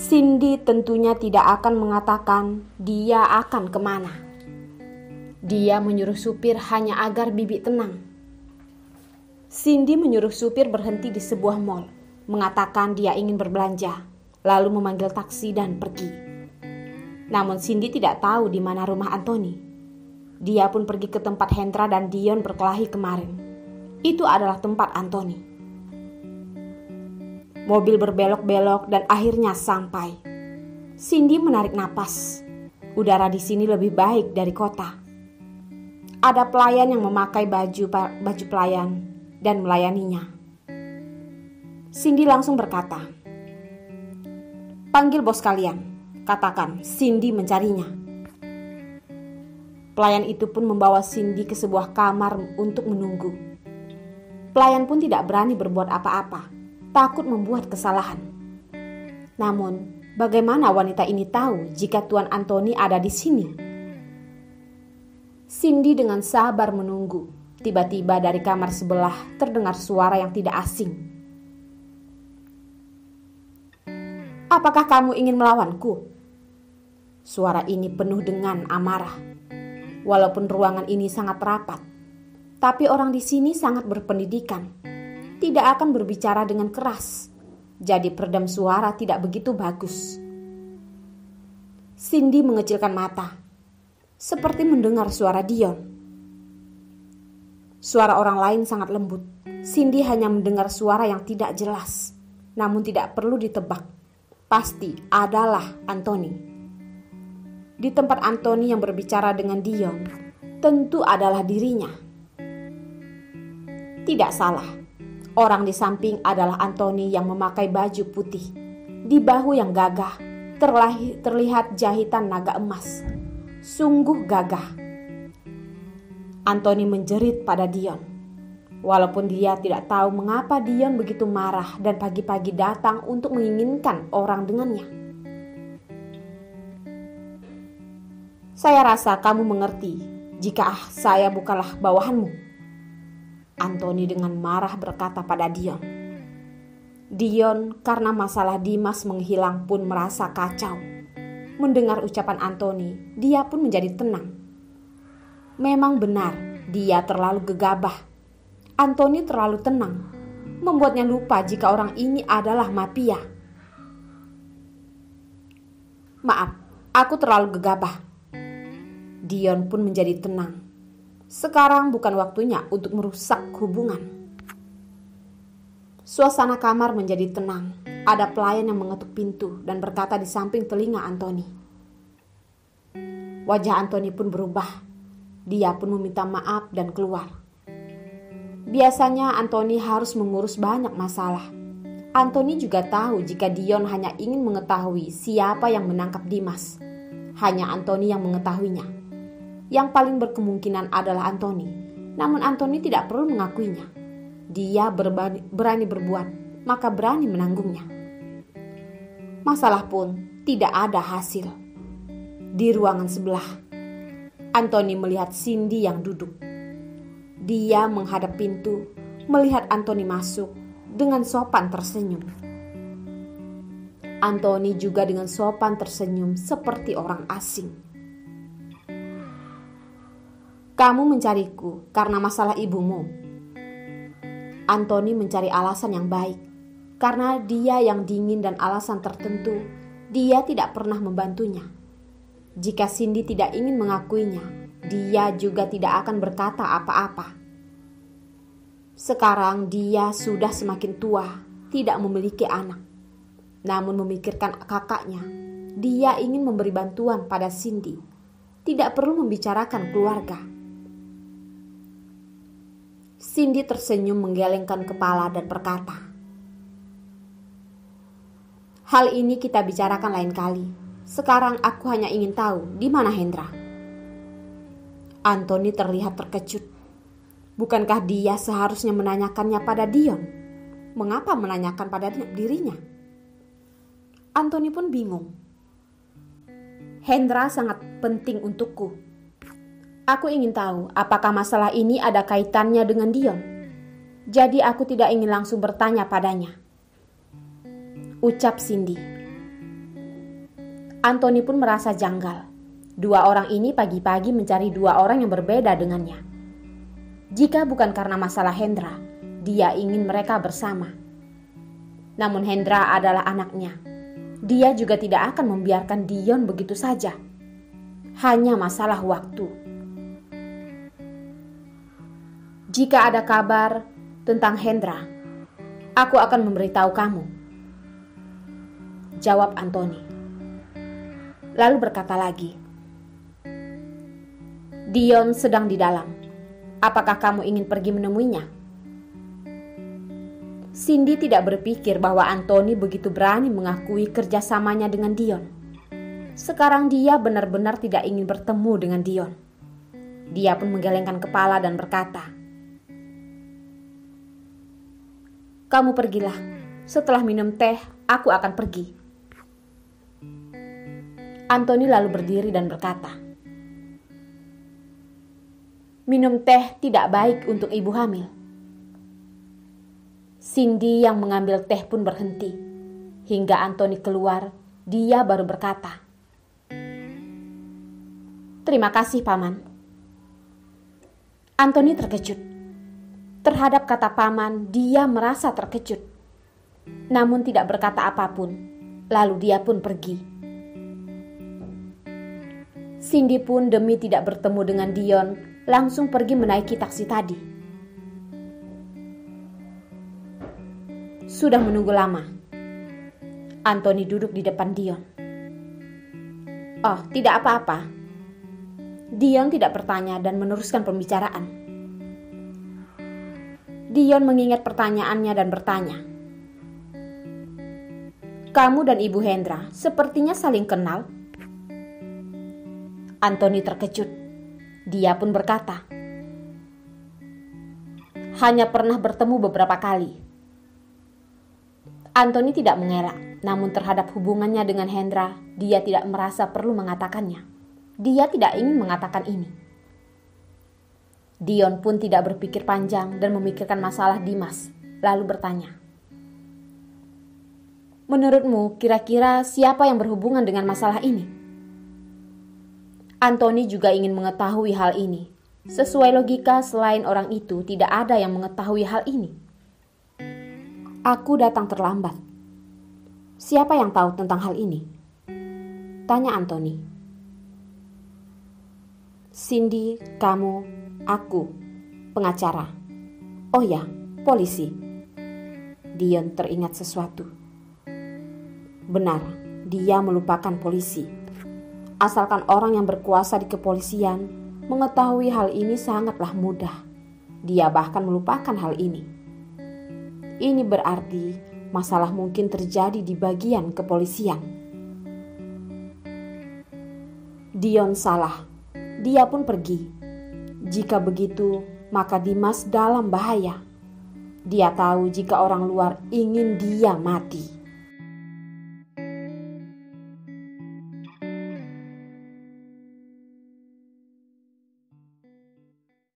Cindy tentunya tidak akan mengatakan dia akan kemana. Dia menyuruh supir hanya agar Bibi tenang. Cindy menyuruh supir berhenti di sebuah mall, mengatakan dia ingin berbelanja, lalu memanggil taksi dan pergi. Namun Cindy tidak tahu di mana rumah Anthony. Dia pun pergi ke tempat Hendra dan Dion berkelahi kemarin. Itu adalah tempat Anthony. Mobil berbelok-belok dan akhirnya sampai. Cindy menarik napas. Udara di sini lebih baik dari kota. Ada pelayan yang memakai baju pelayan dan melayaninya. Cindy langsung berkata, "Panggil bos kalian," katakan. Cindy mencarinya. Pelayan itu pun membawa Cindy ke sebuah kamar untuk menunggu. Pelayan pun tidak berani berbuat apa-apa, takut membuat kesalahan. Namun, bagaimana wanita ini tahu jika Tuan Anthony ada di sini? Cindy dengan sabar menunggu. Tiba-tiba dari kamar sebelah terdengar suara yang tidak asing. "Apakah kamu ingin melawanku?" Suara ini penuh dengan amarah. Walaupun ruangan ini sangat rapat, tapi orang di sini sangat berpendidikan. Tidak akan berbicara dengan keras, jadi peredam suara tidak begitu bagus. Cindy mengecilkan mata, seperti mendengar suara Dion. Suara orang lain sangat lembut. Cindy hanya mendengar suara yang tidak jelas, namun tidak perlu ditebak. Pasti adalah Anthony. Di tempat Anthony yang berbicara dengan Dion, tentu adalah dirinya. Tidak salah. Orang di samping adalah Anthony yang memakai baju putih. Di bahu yang gagah terlihat jahitan naga emas. Sungguh gagah. Anthony menjerit pada Dion. Walaupun dia tidak tahu mengapa Dion begitu marah dan pagi-pagi datang untuk menginginkan orang dengannya. "Saya rasa kamu mengerti jika saya bukanlah bawahanmu," Anthony dengan marah berkata pada Dion. Dion karena masalah Dimas menghilang pun merasa kacau. Mendengar ucapan Anthony, dia pun menjadi tenang. Memang benar, dia terlalu gegabah. Anthony terlalu tenang, membuatnya lupa jika orang ini adalah mafia. "Maaf, aku terlalu gegabah." Dion pun menjadi tenang. Sekarang bukan waktunya untuk merusak hubungan. Suasana kamar menjadi tenang. Ada pelayan yang mengetuk pintu dan berkata di samping telinga Anthony. Wajah Anthony pun berubah. Dia pun meminta maaf dan keluar. Biasanya Anthony harus mengurus banyak masalah. Anthony juga tahu jika Dion hanya ingin mengetahui siapa yang menangkap Dimas. Hanya Anthony yang mengetahuinya. Yang paling berkemungkinan adalah Anthony. Namun Anthony tidak perlu mengakuinya. Dia berani berbuat, maka berani menanggungnya. Masalah pun tidak ada hasil. Di ruangan sebelah, Anthony melihat Cindy yang duduk. Dia menghadap pintu, melihat Anthony masuk dengan sopan tersenyum. Anthony juga dengan sopan tersenyum seperti orang asing. "Kamu mencariku karena masalah ibumu." Anthony mencari alasan yang baik. Karena dia yang dingin dan alasan tertentu, dia tidak pernah membantunya. Jika Cindy tidak ingin mengakuinya, dia juga tidak akan berkata apa-apa. Sekarang dia sudah semakin tua, tidak memiliki anak. Namun memikirkan kakaknya, dia ingin memberi bantuan pada Cindy. Tidak perlu membicarakan keluarga. Cindy tersenyum menggelengkan kepala dan berkata, "Hal ini kita bicarakan lain kali. Sekarang aku hanya ingin tahu di mana Hendra." Anthony terlihat terkejut. Bukankah dia seharusnya menanyakannya pada Dion? Mengapa menanyakan pada dirinya? Anthony pun bingung. "Hendra sangat penting untukku. Aku ingin tahu apakah masalah ini ada kaitannya dengan Dion. Jadi aku tidak ingin langsung bertanya padanya," ucap Cindy. Anthony pun merasa janggal. Dua orang ini pagi-pagi mencari dua orang yang berbeda dengannya. Jika bukan karena masalah Hendra, dia ingin mereka bersama. Namun Hendra adalah anaknya. Dia juga tidak akan membiarkan Dion begitu saja. Hanya masalah waktu. Jika ada kabar tentang Hendra, aku akan memberitahu kamu, jawab Anthony. Lalu berkata lagi, Dion sedang di dalam. Apakah kamu ingin pergi menemuinya? Cindy tidak berpikir bahwa Anthony begitu berani mengakui kerjasamanya dengan Dion. Sekarang dia benar-benar tidak ingin bertemu dengan Dion. Dia pun menggelengkan kepala dan berkata, kamu pergilah. Setelah minum teh, aku akan pergi. Anthony lalu berdiri dan berkata, minum teh tidak baik untuk ibu hamil. Cindy yang mengambil teh pun berhenti. Hingga Anthony keluar, dia baru berkata, terima kasih, Paman. Anthony terkejut. Terhadap kata paman, dia merasa terkejut. Namun tidak berkata apapun. Lalu dia pun pergi. Cindy pun demi tidak bertemu dengan Dion, langsung pergi menaiki taksi tadi. Sudah menunggu lama. Anthony duduk di depan Dion. Oh, tidak apa-apa. Dion tidak bertanya dan meneruskan pembicaraan. Dion mengingat pertanyaannya dan bertanya, kamu dan Ibu Hendra sepertinya saling kenal. Anthony terkejut. Dia pun berkata, hanya pernah bertemu beberapa kali. Anthony tidak mengelak, namun terhadap hubungannya dengan Hendra, dia tidak merasa perlu mengatakannya. Dia tidak ingin mengatakan ini. Dion pun tidak berpikir panjang dan memikirkan masalah Dimas, lalu bertanya, menurutmu kira-kira siapa yang berhubungan dengan masalah ini? Anthony juga ingin mengetahui hal ini. Sesuai logika, selain orang itu tidak ada yang mengetahui hal ini. Aku datang terlambat. Siapa yang tahu tentang hal ini? Tanya Anthony. Cindy, kamu, aku, pengacara. Oh ya, polisi. Dion teringat sesuatu. Benar, dia melupakan polisi. Asalkan orang yang berkuasa di kepolisian mengetahui hal ini sangatlah mudah. Dia bahkan melupakan hal ini. Ini berarti masalah mungkin terjadi di bagian kepolisian. Dion salah. Dia pun pergi. Jika begitu, maka Dimas dalam bahaya. Dia tahu jika orang luar ingin dia mati.